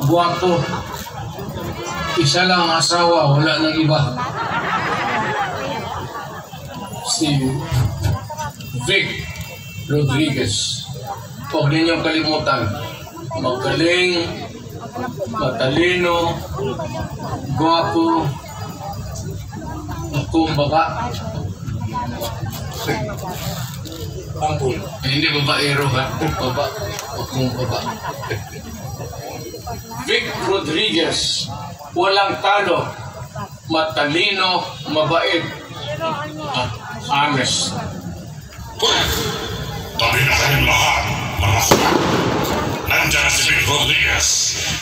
Guwapo. Isa lang ang asawa, wala nang iba. Si Vic Rodriguez. Huwag ninyong kalimutan. Magaling, matalino, guwapo, kumbaga. Ampun. Hindi babaero ha? Baba. Baba. Vic Rodriguez. Walang talo. Matalino, mabait, at honest. Tabi na kayong lahat, mga sulat. Nandiyan si Vic Rodriguez.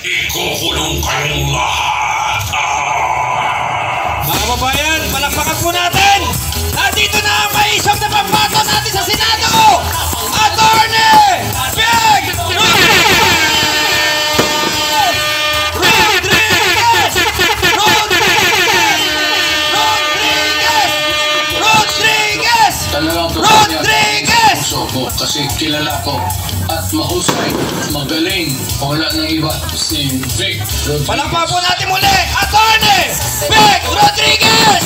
Ikukulong kayong lahat. Mga babayan, palakpakan po natin! Nandito na ang maisang na pambato natin sa Senado! Attorney Vic Rodriguez! Kasi kilala ko at mahusay, magaling, wala nang iba, si Vic Rodriguez. Palakpakan po natin muli! Attorney Vic Rodriguez!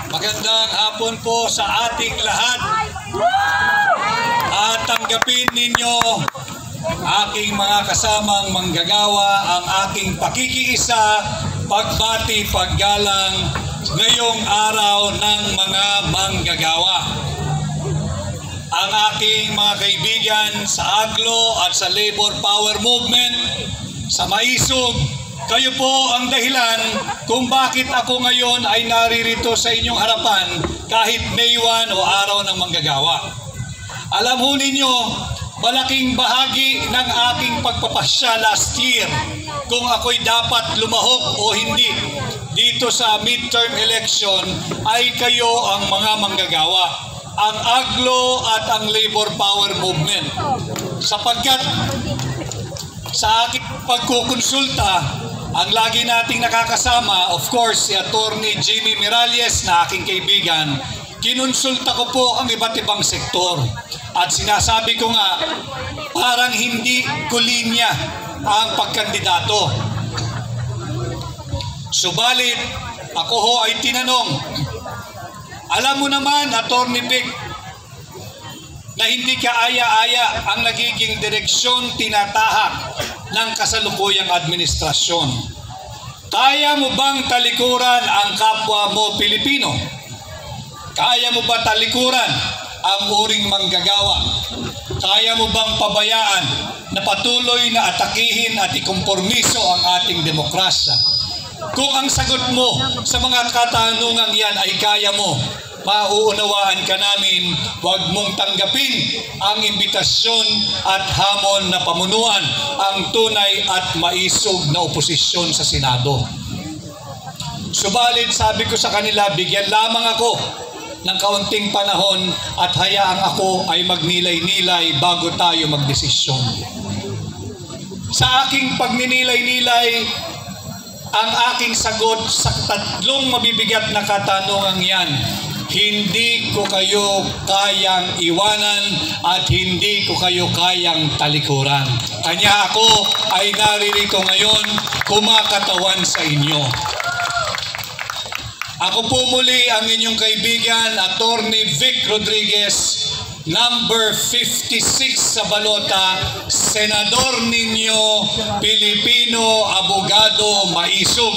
Magandang hapon po sa ating lahat. At tanggapin ninyo aking mga kasamang manggagawa ang aking pakikiisa, pagbati, paggalang ngayong araw ng mga manggagawa. Ang aking mga kaibigan sa AGLO at sa Labor Power Movement, sa Maisog, kayo po ang dahilan kung bakit ako ngayon ay naririto sa inyong harapan kahit May 1 o araw ng manggagawa. Alam ho ninyo, malaking bahagi ng aking pagpapasya last year kung ako'y dapat lumahok o hindi dito sa midterm election ay kayo ang mga manggagawa, ang AGLO at ang Labor Power Movement. Sapagkat sa aking pagkukonsulta, ang lagi nating nakakasama, of course, si Attorney Jimmy Miralles na aking kaibigan, kinonsulta ko po ang iba't ibang sektor. At sinasabi ko nga, parang hindi ko linya ang pagkandidato. Subalit, ako ho ay tinanong, alam mo naman, Attorney Vic, na hindi kaaya-aya ang nagiging direksyon tinatahak ng kasalukuyang administrasyon. Kaya mo bang talikuran ang kapwa mo Pilipino? Kaya mo ba talikuran ang uring manggagawa? Kaya mo bang pabayaan na patuloy na atakihin at ikompormiso ang ating demokrasya? Kung ang sagot mo sa mga katanungang yan ay kaya mo, mauunawaan ka namin, huwag mong tanggapin ang imbitasyon at hamon na pamunuan ang tunay at maisog na oposisyon sa Senado. Subalit sabi ko sa kanila, bigyan lamang ako ng kaunting panahon at hayaang ako ay magnilay-nilay bago tayo magdesisyon. Sa aking pagninilay-nilay, ang aking sagot sa tatlong mabibigat na katanungang yan, hindi ko kayo kayang iwanan at hindi ko kayo kayang talikuran. Kanya ako ay naririto ngayon kumakatawan sa inyo. Ako po muli ang inyong kaibigan, Attorney Vic Rodriguez, number 56 sa balota, senador ninyo, Pilipino, abogado, Maisog.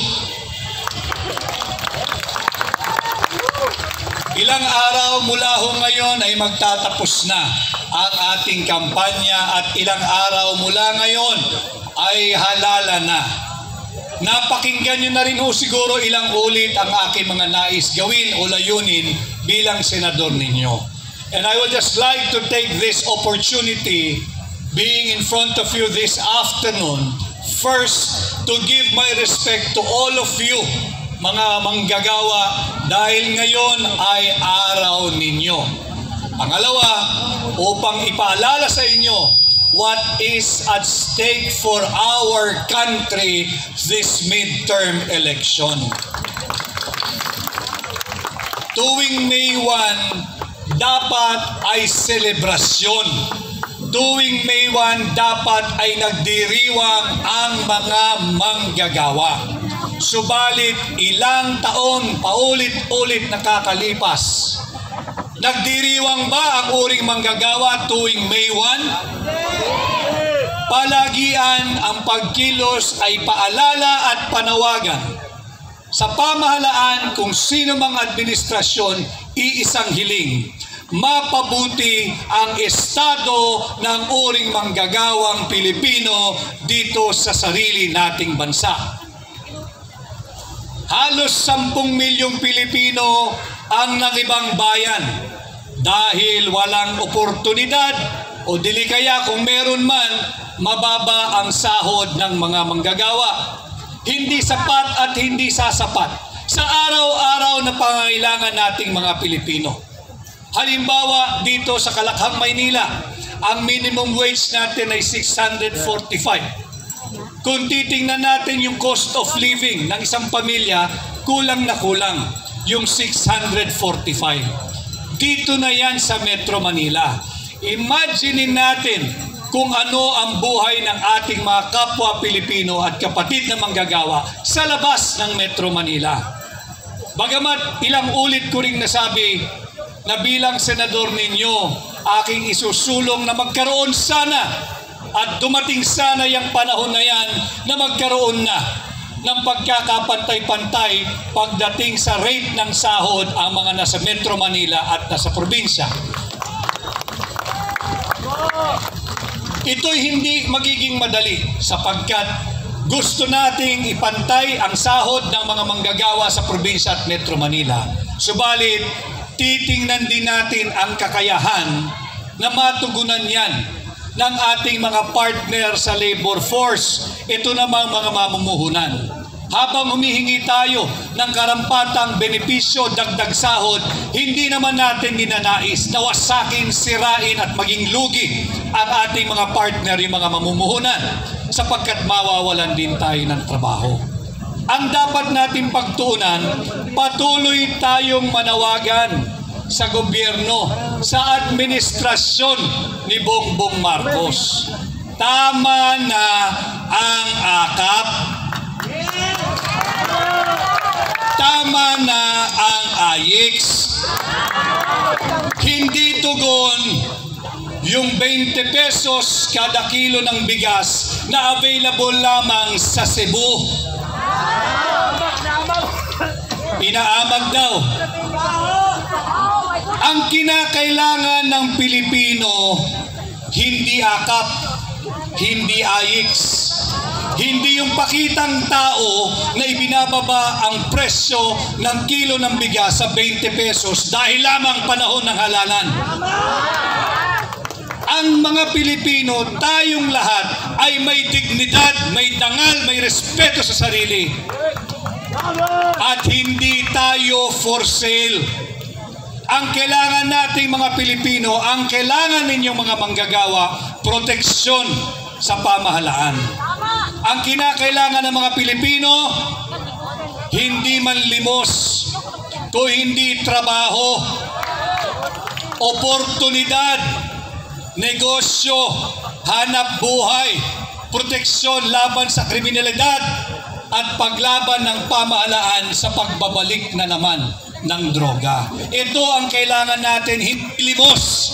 Ilang araw mula ho ngayon ay magtatapos na ang ating kampanya at ilang araw mula ngayon ay halala na. Napakinggan nyo na rin ho siguro ilang ulit ang aking mga nais gawin o layunin bilang senador ninyo. And I would just like to take this opportunity being in front of you this afternoon, first to give my respect to all of you, mga manggagawa, dahil ngayon ay araw ninyo. Pangalawa, upang ipaalala sa inyo what is at stake for our country this midterm election. Tuwing May 1, dapat ay selebrasyon. tuwing May 1 dapat ay nagdiriwang ang mga manggagawa. Subalit ilang taon paulit-ulit nakakalipas. Nagdiriwang ba ang uring manggagawa tuwing May 1? Palagian ang pagkilos ay paalala at panawagan sa pamahalaan kung sino mang administrasyon, iisang hiling. Mapabuti ang estado ng uring manggagawang Pilipino dito sa sarili nating bansa. Halos 10 milyong Pilipino ang nangibang bayan dahil walang oportunidad o dili kaya kung meron man, mababa ang sahod ng mga manggagawa. Hindi sapat at hindi sasapat sa araw-araw na pangangailangan nating mga Pilipino. Halimbawa, dito sa Kalakhang, Maynila, ang minimum wage natin ay 645. Kung titingnan natin yung cost of living ng isang pamilya, kulang na kulang yung 645. Dito na yan sa Metro Manila. Imaginin natin kung ano ang buhay ng ating mga kapwa Pilipino at kapatid na manggagawa sa labas ng Metro Manila. Bagamat ilang ulit ko ring nasabi na bilang senador ninyo, aking isusulong na magkaroon sana at dumating sana yung panahon na yan na magkaroon na ng pagkakapantay-pantay pagdating sa rate ng sahod ang mga nasa Metro Manila at nasa probinsya. Ito'y hindi magiging madali sapagkat gusto nating ipantay ang sahod ng mga manggagawa sa probinsya at Metro Manila. Subalit, titingnan din natin ang kakayahan na matugunan yan ng ating mga partner sa labor force. Ito namang mga mamumuhunan. Habang humihingi tayo ng karampatang benepisyo, dagdag sahod, hindi naman natin ninanais na wasakin, sirain at maging lugi ang ating mga partner, yung mga mamumuhunan, sapagkat mawawalan din tayo ng trabaho. Ang dapat natin pagtuunan, patuloy tayong manawagan sa gobyerno, sa administrasyon ni Bongbong Marcos. Tama na ang akap. Tama na ang AIX. Hindi tugon yung 20 pesos kada kilo ng bigas na available lamang sa Cebu. Inaamag daw. Ang kinakailangan ng Pilipino, hindi akap, hindi AIX. Hindi yung pakitang tao na ibinababa ang presyo ng kilo ng bigas sa 20 pesos dahil lamang panahon ng halalan. Ang mga Pilipino, tayong lahat ay may dignidad, may dangal, may respeto sa sarili. At hindi tayo for sale. Ang kailangan nating mga Pilipino, ang kailangan ninyong mga manggagawa, proteksyon sa pamahalaan. Ang kinakailangan ng mga Pilipino, hindi manlimos, kung hindi trabaho, oportunidad, negosyo, hanap buhay, proteksyon laban sa kriminalidad, at paglaban ng pamahalaan sa pagbabalik na naman ng droga. Ito ang kailangan natin, hindi limos.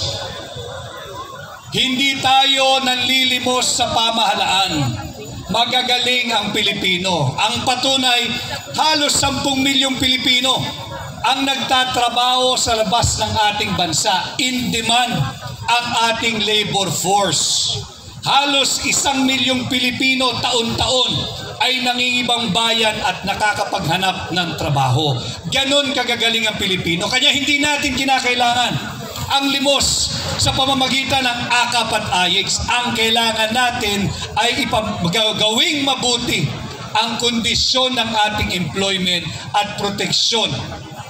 Hindi tayo nanlilimos sa pamahalaan. Magagaling ang Pilipino. Ang patunay, halos 10 milyong Pilipino ang nagtatrabaho sa labas ng ating bansa. In demand ang ating labor force. Halos 1 milyong Pilipino taon-taon ay nangingibang bayan at nakakapaghanap ng trabaho. Ganon kagagaling ang Pilipino. Kaya hindi natin kinakailangan ang limos sa pamamagitan ng AKAP at AIX. Ang kailangan natin ay gawing mabuti ang kondisyon ng ating employment at proteksyon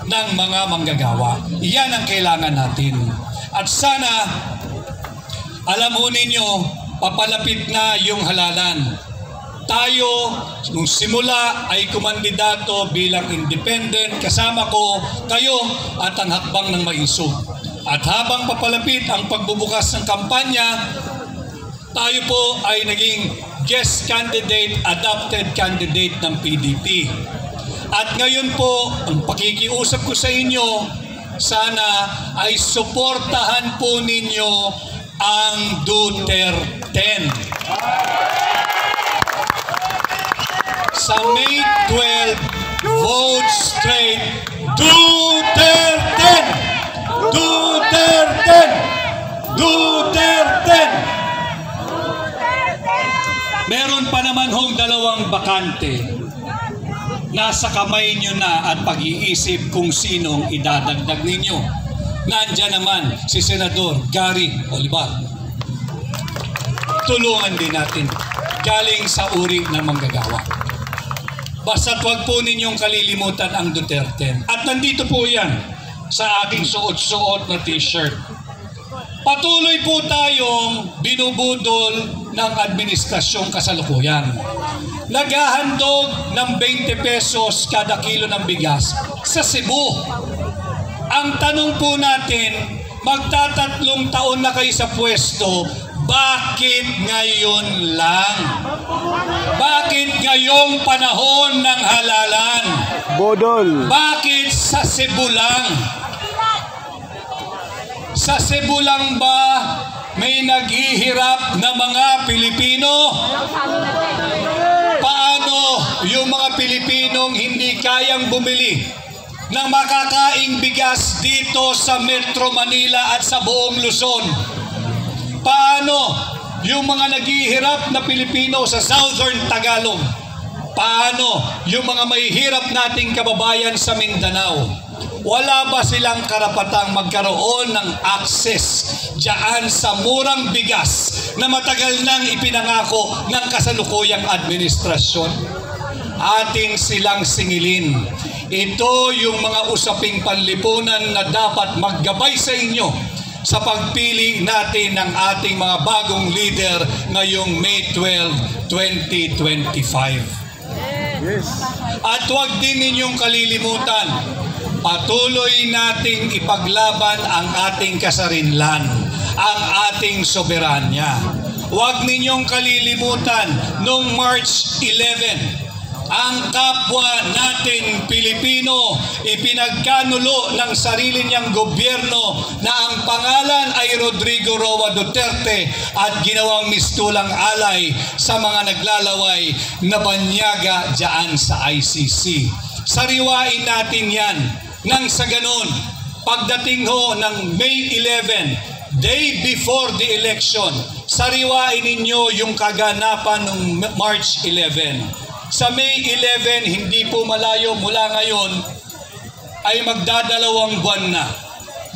ng mga manggagawa. Iyan ang kailangan natin. At sana, alam ho ninyo, papalapit na yung halalan. Tayo, nung simula ay kumandidato bilang independent, kasama ko kayo at ang hakbang ng maisog. At habang papalapit ang pagbubukas ng kampanya, tayo po ay naging guest candidate, adopted candidate ng PDP. At ngayon po, ang pakikiusap ko sa inyo, sana ay suportahan po ninyo ang Duterte. Sa May 12, vote straight Duterte! Duterte! Duterte! Meron pa naman hong dalawang bakante. Nasa kamay nyo na at pag-iisip kung sinong idadagdag ninyo. Nandiyan naman si Senador Gary Olivar. Tulungan din natin. Galing sa uri ng manggagawa. Basta't huwag po ninyong kalilimutan ang Duterte. At nandito po yan sa aking suot-suot na t-shirt. Patuloy po tayong binubudol ng administrasyong kasalukuyan. Naghahandog ng 20 pesos kada kilo ng bigas sa Cebu. Ang tanong po natin, magtatatlong taon na kayo sa pwesto, bakit ngayon lang? Bakit ngayong panahon ng halalan? Bodol. Bakit sa Cebu lang? Sa Cebu lang ba may naghihirap na mga Pilipino? Paano yung mga Pilipinong hindi kayang bumili ng makakaing bigas dito sa Metro Manila at sa buong Luzon? Paano yung mga naghihirap na Pilipino sa Southern Tagalog? Paano yung mga mahihirap nating kababayan sa Mindanao? Wala ba silang karapatang magkaroon ng access diyan sa murang bigas na matagal nang ipinangako ng kasalukuyang administrasyon? Atin silang singilin. Ito yung mga usaping panlipunan na dapat maggabay sa inyo sa pagpili natin ng ating mga bagong leader ngayong May 12, 2025. Yes. At huwag din ninyong kalilimutan, patuloy nating ipaglaban ang ating kasarinlan, ang ating soberanya. Huwag ninyong kalilimutan, noong March 11, ang kapwa natin Pilipino ipinagkanulo ng sarili niyang gobyerno na ang pangalan ay Rodrigo Roa Duterte at ginawang mistulang alay sa mga naglalaway na banyaga dyan sa ICC. Sariwain natin yan nang sa ganun, pagdating ho ng May 11, day before the election, sariwain ninyo yung kaganapan ng March 11. Sa May 11, hindi po malayo mula ngayon, ay magdadalawang buwan na.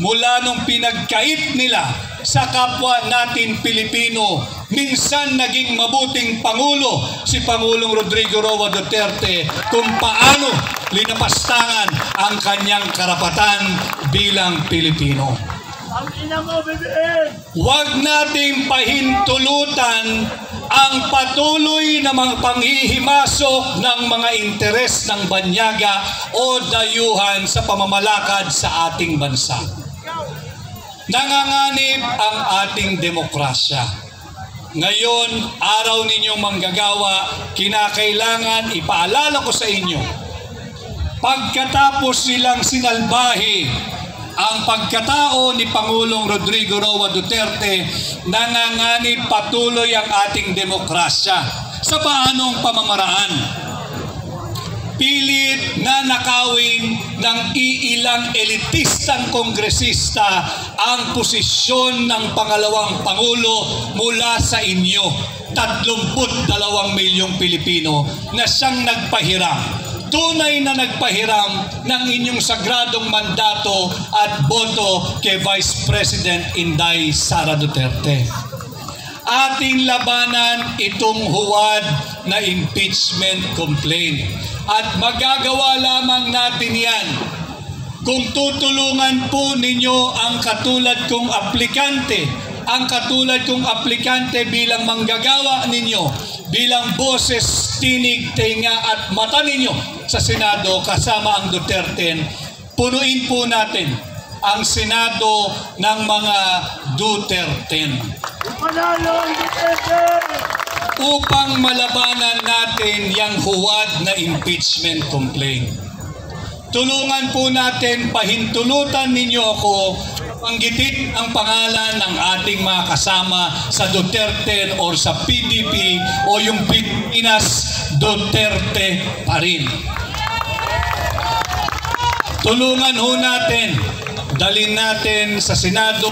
Mula nung pinagkait nila sa kapwa natin Pilipino, minsan naging mabuting Pangulo si Pangulong Rodrigo Roa Duterte kung paano linapastangan ang kanyang karapatan bilang Pilipino. Huwag nating pahintulutan ang patuloy na mga panghihimasok ng mga interes ng banyaga o dayuhan sa pamamalakad sa ating bansa. Nanganganib ang ating demokrasya. Ngayon, araw ninyong manggagawa, kinakailangan ipaalala ko sa inyo, pagkatapos silang sinalbahi ang pagkatao ni Pangulong Rodrigo Roa Duterte, nanganganib patuloy ang ating demokrasya. Sa paanong pamamaraan? Pilit na nakawin ng iilang elitistang kongresista ang posisyon ng pangalawang Pangulo mula sa inyo, 32 milyong Pilipino na siyang nagpahiram. Tunay na nagpahiram ng inyong sagradong mandato at boto kay Vice President Inday Sara Duterte. Ating labanan itong huwad na impeachment complaint. At magagawa lamang natin yan kung tutulungan po ninyo ang katulad kong aplikante, bilang manggagawa ninyo, bilang boses, tinig, tenga at mata ninyo sa Senado kasama ang Duterte. Punuin po natin ang Senado ng mga Duterte. Upang malabanan natin yung huwad na impeachment complaint. Tulungan po natin, pahintulutan ninyo ako, panggitin ang pangalan ng ating mga kasama sa Duterte or sa PDP o yung Pilipinas Duterte pa rin. Tulungan ho natin, dalhin natin sa Senado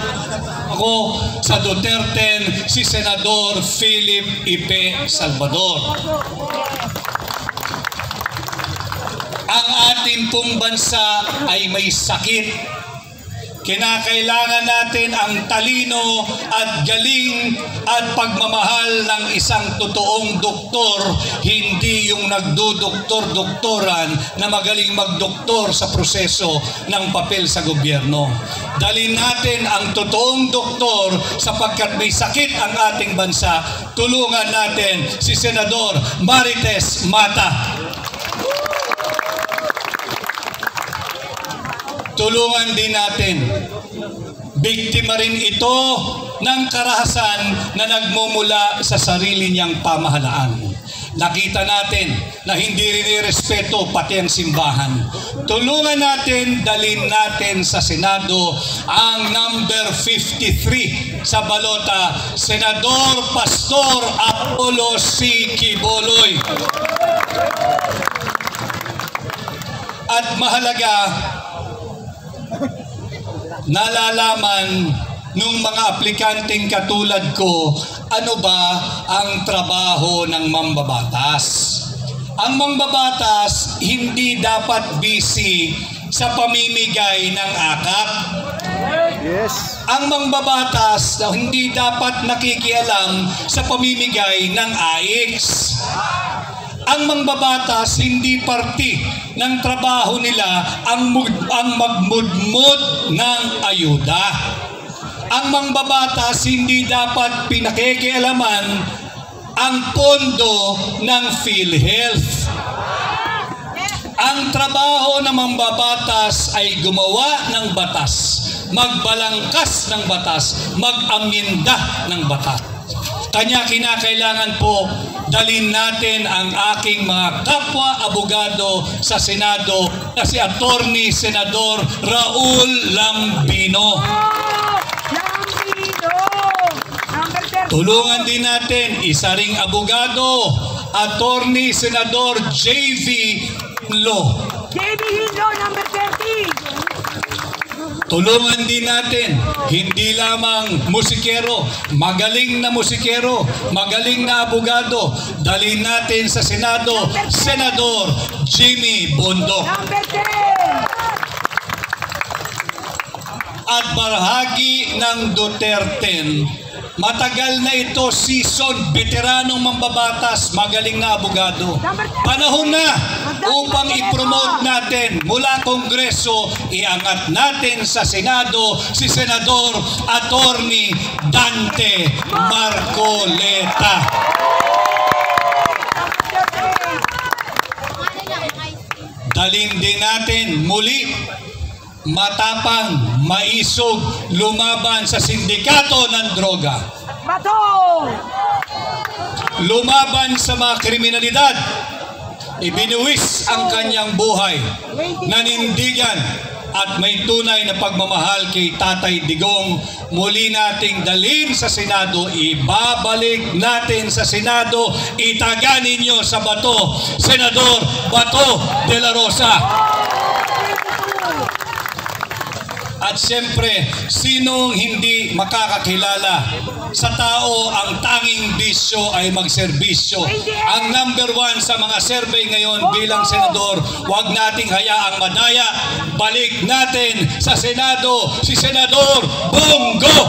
ako sa Duterte si Senador Philip Ipe Salvador. Ang ating pong bansa ay may sakit. Kinakailangan natin ang talino at galing at pagmamahal ng isang totoong doktor, hindi yung nagdudoktor-doktoran na magaling magdoktor sa proseso ng papel sa gobyerno. Dalhin natin ang totoong doktor sapagkat may sakit ang ating bansa. Tulungan natin si Senador Marites Mata. Tulungan din natin. Biktima rin ito ng karahasan na nagmumula sa sarili niyang pamahalaan. Nakita natin na hindi rin irespeto pati ang simbahan. Tulungan natin, dalhin natin sa Senado ang number 53 sa balota, Senador Pastor Apollo C. Quiboloy. At mahalaga, nalalaman nung mga aplikanteng katulad ko, ano ba ang trabaho ng mambabatas? Ang mambabatas hindi dapat busy sa pamimigay ng akap. Yes. Ang mambabatas hindi dapat nakikialam sa pamimigay ng AIX. Ang mambabatas hindi parti ng trabaho nila ang magmudmud ng ayuda. Ang mambabatas hindi dapat pinakikialaman ang pondo ng PhilHealth. Ang trabaho ng mambabatas ay gumawa ng batas, magbalangkas ng batas, mag-amyenda ng batas. Kanya kinakailangan po dalhin natin ang aking mga kapwa-abogado sa Senado na si Attorney Senador Raul Lambino. Tulungan din natin isa ring abogado, Attorney Senador J.V. Hinlo. J.V. Hinlo, number 30. Tulungan din natin, hindi lamang musikero, magaling na musikero, magaling na abogado, dalhin natin sa Senado, Senador Jimmy Bondoc. Number 10. At bahagi ng Duterte, matagal na ito season, veteranong mambabatas, magaling na abogado. Panahon na upang i-promote natin mula Kongreso, iangat natin sa Senado si Senador Attorney Dante Marcoleta. Dalhin din natin muli, matapang, maisog, lumaban sa sindikato ng droga. Bato! Lumaban sa mga kriminalidad. Ibinuwis ang kanyang buhay. Nanindigan at may tunay na pagmamahal kay Tatay Digong. Muli nating dalhin sa Senado, ibabalik natin sa Senado, itaga ninyo sa bato, Senador Bato de la Rosa. At siyempre, sinong hindi makakakilala sa tao ang tanging bisyo ay magserbisyo. Ang number 1 sa mga survey ngayon bilang senador, huwag nating hayaang madaya. Balik natin sa Senado si Senador Bongo.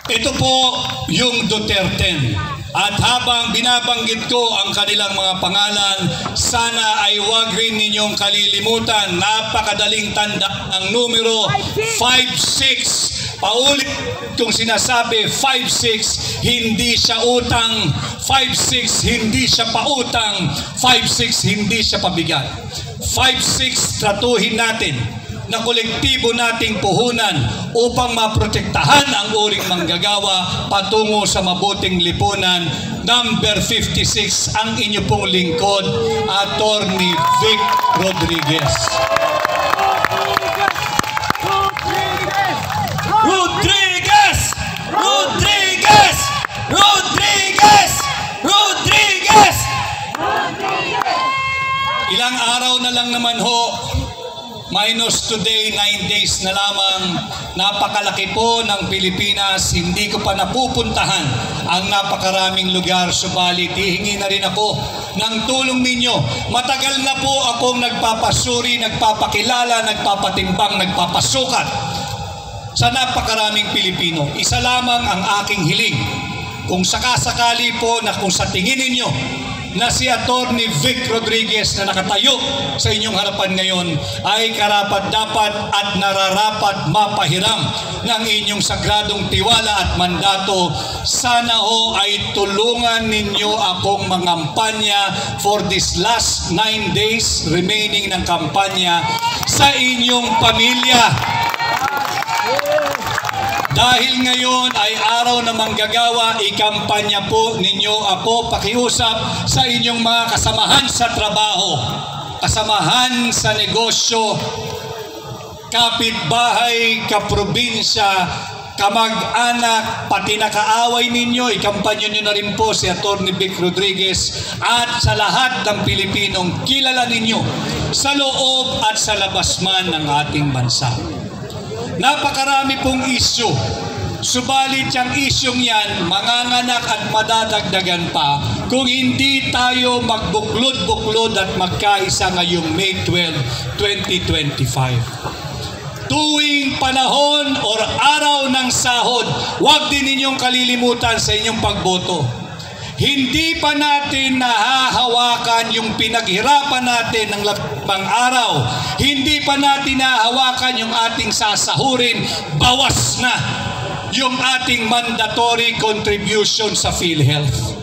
Ito po yung Duterte. At habang binabanggit ko ang kanilang mga pangalan, sana ay huwag rin ninyong kalilimutan, napakadaling tanda ng numero 56 Paulit kung sinasabi 5-6, hindi siya utang. 5-6, hindi siya pautang. 5-6, hindi siya pabigat. 5-6, tratuhin natin na kolektibo nating puhunan upang maprotektahan ang uring manggagawa patungo sa mabuting lipunan. Number 56, ang inyo pong lingkod, Attorney Vic Rodriguez. Rodriguez! Rodriguez! Rodriguez! Rodriguez! Ilang araw na lang naman ho, minus today, 9 days na lamang, napakalaki po ng Pilipinas. Hindi ko pa napupuntahan ang napakaraming lugar, subalit hihingi na rin ako ng tulong ninyo. Matagal na po akong nagpapasuri, nagpapakilala, nagpapatimbang, nagpapasukat sa napakaraming Pilipino. Isa lamang ang aking hiling. Kung sakasakali po na kung sa tingin ninyo na si Attorney Vic Rodriguez na nakatayo sa inyong harapan ngayon ay karapat-dapat at nararapat mapahiram ng inyong sagradong tiwala at mandato, sana ho ay tulungan ninyo akong mangampanya for this last 9 days remaining ng kampanya sa inyong pamilya. Dahil ngayon ay araw na manggagawa, ikampanya po ninyo ako, pakiusap sa inyong mga kasamahan sa trabaho, kasamahan sa negosyo, kapitbahay, kaprobinsya, kamag-anak, pati na kaaway ninyo, ikampanya nyo na rin po si Attorney Vic Rodriguez at sa lahat ng Pilipinong kilala ninyo sa loob at sa labas man ng ating bansa. Napakarami pong isyu, subalit yung isyong yan manganganak at madadagdagan pa kung hindi tayo magbuklod-buklod at magkaisa ngayong May 12, 2025. Tuwing panahon or araw ng sahod, huwag din ninyong kalilimutan sa inyong pagboto. Hindi pa natin nahahawakan yung pinaghirapan natin ng labang araw. Hindi pa natin nahahawakan yung ating sasahurin. Bawas na yung ating mandatory contribution sa PhilHealth.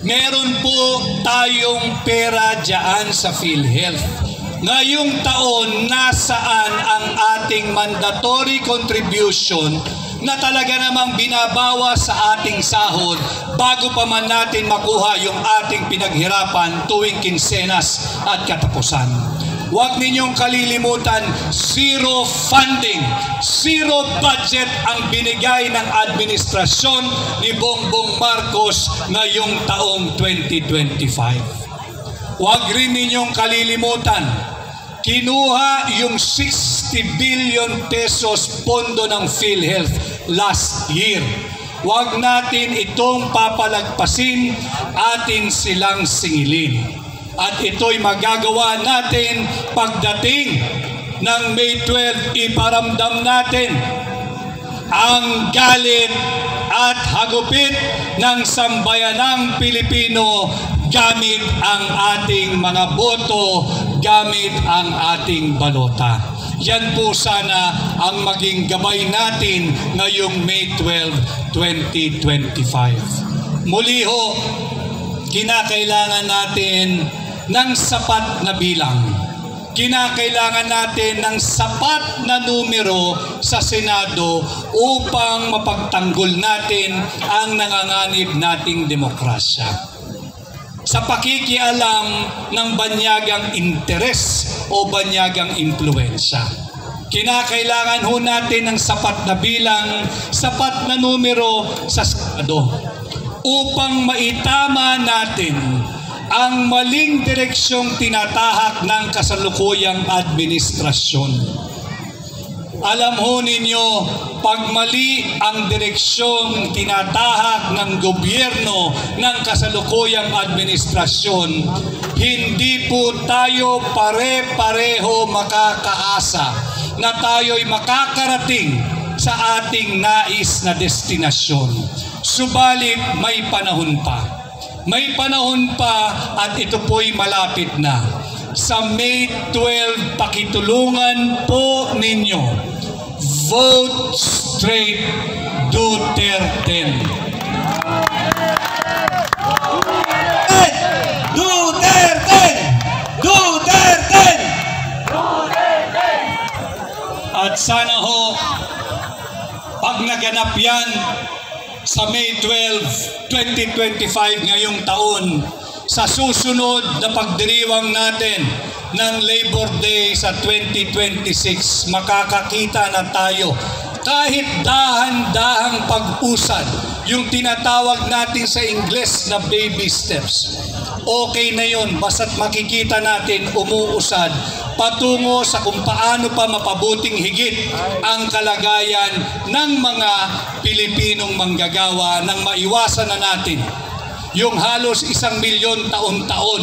Meron po tayong pera dyan sa PhilHealth. Ngayong taon, nasaan ang ating mandatory contribution na talaga namang binabawas sa ating sahod bago pa man natin makuha yung ating pinaghirapan tuwing kinsenas at katapusan. Huwag ninyong kalilimutan, zero funding, zero budget ang binigay ng administrasyon ni Bongbong Marcos ngayong taong 2025. Huwag rin ninyong kalilimutan, kinuha yung 60 billion pesos pondo ng PhilHealth last year. Huwag natin itong papalagpasin, atin silang singilin. At ito'y magagawa natin pagdating ng May 12, iparamdam natin ang galit at hagupit ng sambayanang Pilipino gamit ang ating mga boto, gamit ang ating balota. Yan po sana ang maging gabay natin ngayong May 12, 2025. Muli ho, kinakailangan natin ng sapat na bilang. Kinakailangan natin ng sapat na numero sa Senado upang mapagtanggol natin ang nanganganib nating demokrasya. Sa pakikialam ng banyagang interes o banyagang impluwensya. Kinakailangan ho natin ng sapat na bilang, sapat na numero sa Senado upang maitama natin ang maling direksyong tinatahak ng kasalukuyang administrasyon. Alam ho ninyo, pag mali ang direksyong tinatahak ng gobyerno ng kasalukuyang administrasyon, hindi po tayo pare-pareho makakaasa na tayo'y makakarating sa ating nais na destinasyon. Subalit may panahon pa. May panahon pa at ito po'y malapit na. Sa May 12, pakitulungan po ninyo. vote straight Duterte. Duterte! Duterte! At sana ho, pag naganap yan sa May 12, 2025 ngayong taon, sa susunod na pagdiriwang natin ng Labor Day sa 2026, makakakita na tayo kahit dahan-dahang pag-usad, yung tinatawag natin sa Ingles na baby steps. Okay na yun, basta't makikita natin umuusad patungo sa kung paano pa mapabuting higit ang kalagayan ng mga Pilipinong manggagawa nang maiwasan na natin yung halos 1 milyon taon-taon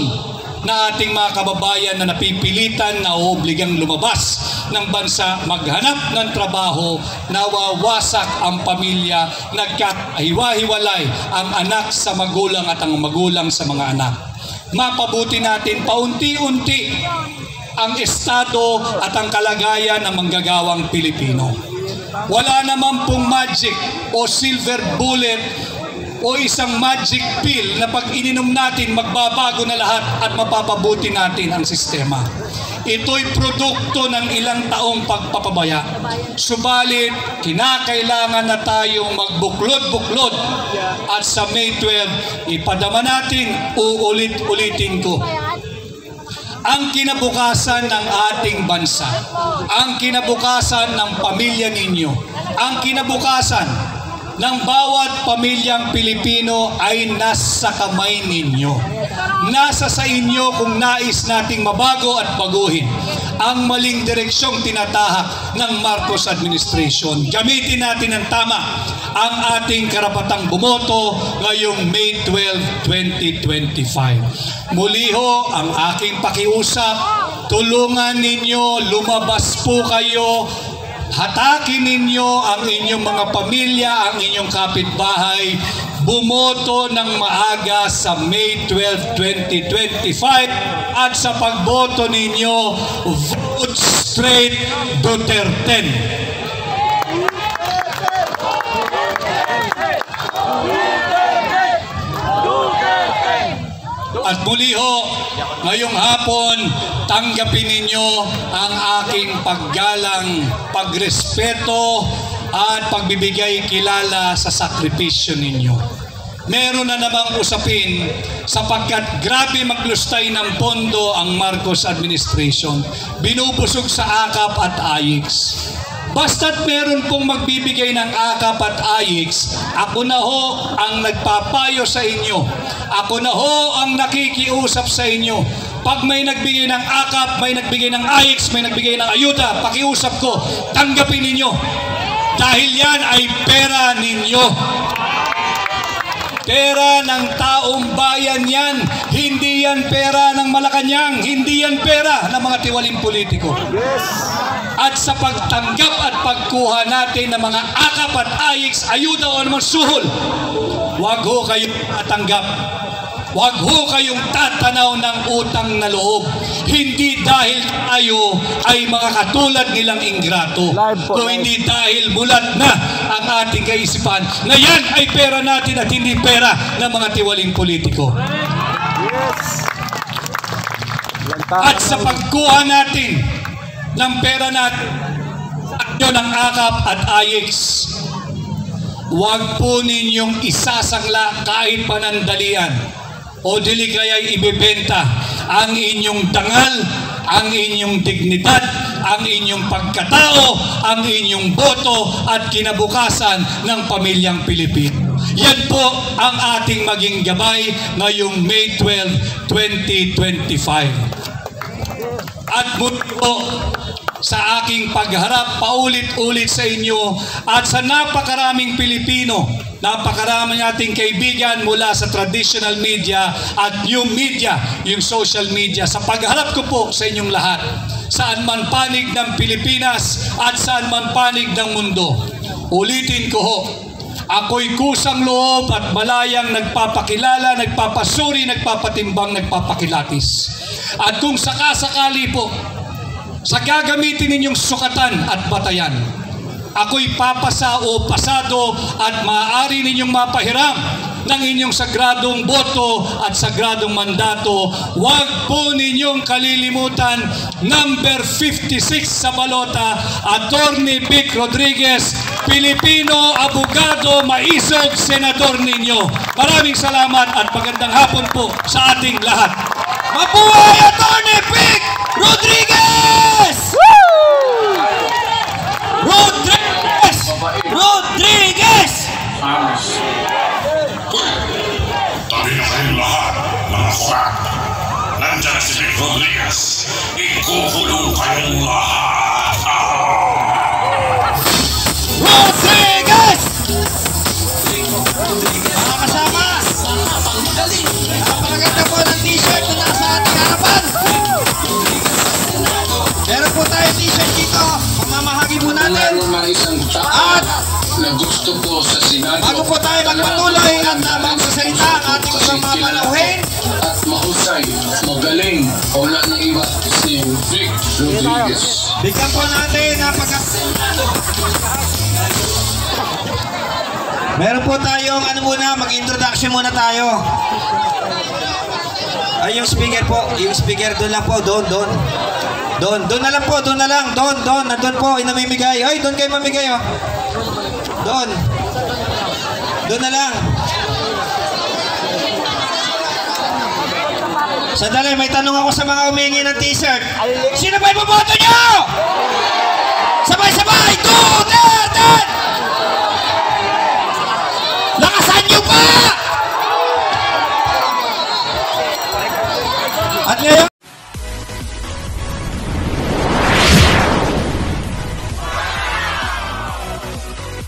na ating mga kababayan na napipilitan na obligang lumabas ng bansa, maghanap ng trabaho, nawawasak ang pamilya, nagkahiwa-hiwalay ang anak sa magulang at ang magulang sa mga anak. Mapabuti natin paunti-unti ang estado at ang kalagayan ng manggagawang Pilipino. Wala naman pong magic o silver bullet o isang magic pill na pag ininom natin, magbabago na lahat at mapapabuti natin ang sistema. Ito'y produkto ng ilang taong pagpapabaya. Subalit, kinakailangan na tayong magbuklod-buklod at sa May 12, ipadama natin, uulit-ulitin ko. Ang kinabukasan ng ating bansa, ang kinabukasan ng pamilya ninyo, ang kinabukasan ng bawat pamilyang Pilipino ay nasa kamay ninyo. Nasa sa inyo kung nais nating mabago at baguhin ang maling direksyong tinatahak ng Marcos administration. Gamitin natin ng tama ang ating karapatang bumoto ngayong May 12, 2025. Muli ho, ang aking pakiusap, tulungan ninyo, lumabas po kayo, hatakin ninyo ang inyong mga pamilya, ang inyong kapitbahay, bumoto ng maaga sa May 12, 2025 at sa pagboto ninyo, vote straight Duterte. At muli ho, ngayong hapon, tanggapin ninyo ang aking paggalang, pagrespeto at pagbibigay kilala sa sakripisyo ninyo. Meron na namang usapin sapagkat grabe maglustay ng pondo ang Marcos administration. Binubusog sa AKAP at AIX. Basta't meron pong magbibigay ng AKAP at AIX, ako na ho ang nagpapayo sa inyo. Ako na ho ang nakikiusap sa inyo. Pag may nagbigay ng AKAP, may nagbigay ng AIX, may nagbigay ng ayuda, pakiusap ko, tanggapin ninyo. Dahil yan ay pera ninyo. Pera ng taong bayan yan. Hindi yan pera ng Malacanang. Hindi yan pera ng mga tiwaling politiko. At sa pagtanggap at pagkuha natin ng mga AKAP at AIX, ayuda o naman suhol, wag ho kayong tatanggap. Wag ho kayong tatanaw ng utang na loob. Hindi dahil tayo ay mga katulad nilang ingrato, kung hindi dahil bulat na ang ating kaisipan na yan ay pera natin at hindi pera ng mga tiwaling politiko. At sa pagkuha natin ng pera natin ng AKAP at AIX, wag po ninyong isasangla kahit panandalian o dili kaya'y ibebenta ang inyong dangal, ang inyong dignidad, ang inyong pagkatao, ang inyong boto at kinabukasan ng pamilyang Pilipino. Yan po ang ating maging gabay ngayong May 12, 2025. At muli po, sa aking pagharap paulit-ulit sa inyo at sa napakaraming Pilipino, napakarami nating kaibigan mula sa traditional media at new media, yung social media, sa pagharap ko po sa inyong lahat, saan man panig ng Pilipinas at saan man panig ng mundo. Ulitin ko ho, ako'y kusang loob at malayang nagpapakilala, nagpapasuri, nagpapatimbang, nagpapakilatis. At kung sakasakali po, sa gagamitin ninyong sukatan at batayan, ako'y papasa o pasado at maaari ninyong mapahiram ng inyong sagradong boto at sagradong mandato. Huwag po ninyong kalilimutan, number 56 sa balota, Attorney Vic Rodriguez, Pilipino, abogado, maisog, senador ninyo. Maraming salamat at magandang hapon po sa ating lahat. Mabuhay Attorney Vic Rodriguez! Rodriguez! Rodriguez! Anos. Tabi na kayong lahat, mga kwak. Nandyan si Vic Rodriguez. Ikukulong kayong lahat. Rodriguez! Mga kasama, napakaganda po ng t-shirt na nasa ating harapan. Meron po tayo t-shirt dito. Pamamahagi po natin. Meron man isang tao na gusto ko sa Senado. Bago po tayo magpatuloy at magsasalita ang ating mga manauhin. At mahusay, magaling, wala nang iba, si Vic Rodriguez. Bigyan po natin meron po tayong mag-introduction muna tayo. Ay, yung speaker po, doon lang po, doon na lang po, doon, nandun po, inamimigay. Ay, doon kayo mamigay, oh. Doon na lang. Sandali, may tanong ako sa mga humingi ng t-shirt. Sino ba iboboto nyo? Sabay-sabay! 2,